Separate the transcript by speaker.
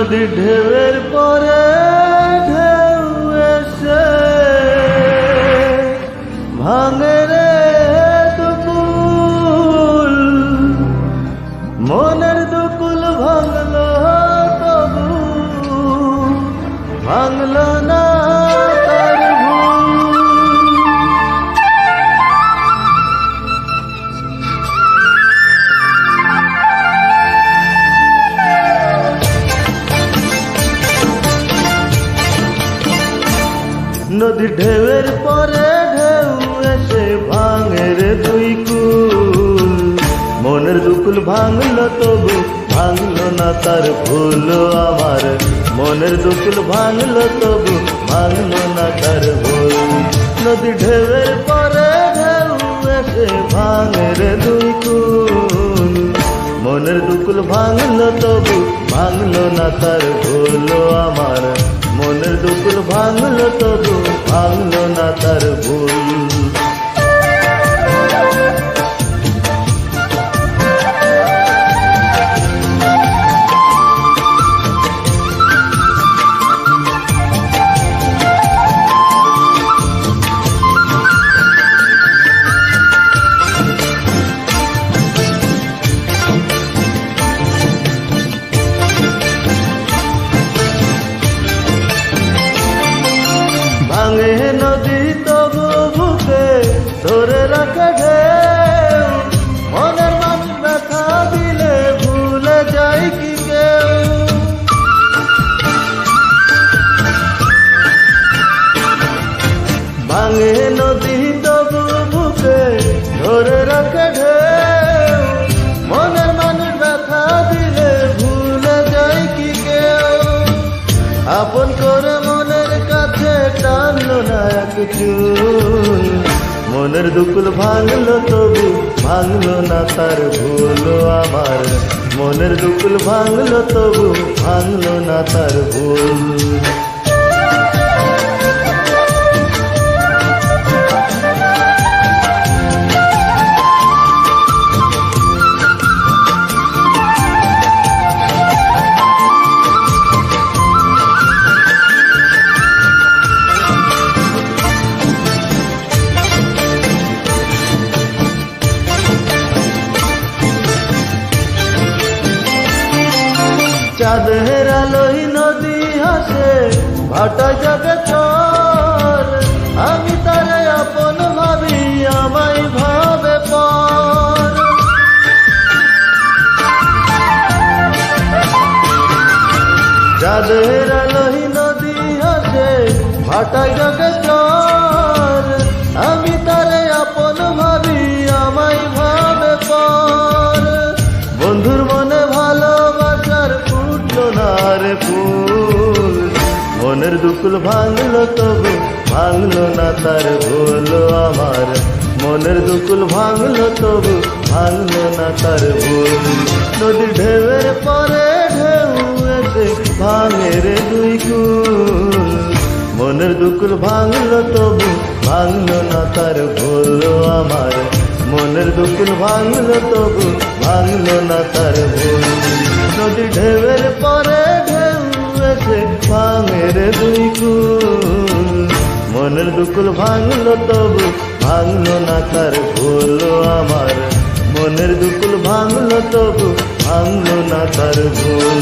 Speaker 1: নদীর ঢেউয়ের পরে ঢেউ এসে ভাঙে রে দুকুল, মনের দুকুল ভাঙলো তবু ভাঙলো না তার ভুল। নদীর ঢেউয়ের পরে ঢেউ এসে ভাঙে রে দুই কুল, মনের দুকুল ভাঙলো তবু ভাঙলো না তার ভুল আমার, মনের দুকুল ভাঙলো তবু ভাঙলো না তার ভুল। নদীর ঢেউয়ের পরে ঢেউ এসে ভাঙে রে দুই কুল, মনের দুকুল ভাঙলো তবু ভাঙলো না তার ভুল আমার, মনের দুকুল ভাঙলো তবু ভাঙলো না তার ভুল। ভাঙে নদী তবু বুকে ধরে রাখে ঢেউ, মনের মানুষ ব্যথা দিলে ভুলে যায় কি কেউ। ভাঙে নদী তবু বুকে ধরে রাখে ঢেউ, মনের মানুষ ব্যথা দিলে ভুলে যায় কি কেউ। আপন করে মনের কাছে টানলো না এক চুল, মনের দুকুল ভাঙলো তবু ভাঙলো না তার ভুল আমার, মনের দুকুল ভাঙলো তবু ভাঙলো না তার ভুল। চাঁদের আলোয় নদী হাসে ভাটা জগে চর, আমি তারে আপন ভাবি আমায় ভাবে পর। চাঁদের আলোয় নদী হাসে ভাটা জগে চর, আমি তারে আপন ভাবি আমায় ভাবে পর। বন্ধুর মনে ভালোবাসার ফুটলো না রে ফুল, মনের দুকুল ভাঙলো তবু ভাঙলো না তার ভুল আমার, মনের দুকুল ভাঙলো তবু ভাঙলো না তার ভুল। নদীর ঢেউয়ের পরে ঢেউ এসে ভাঙে রে দুই কুল, মনের দুকুল ভাঙলো তবু ভাঙলো না তার ভুল আমার, মনের দুকুল ভাঙলো তবু ভাঙলো না তার ভুল। নদীর ঢেউয়ের পরে ঢেউ এসে ভাঙে রে দুই কুল, মনের দুকুল ভাঙলো তবু ভাঙলো না তার ভুল আমার, মনের দুকুল ভাঙলো তবু ভাঙলো না তার ভুল।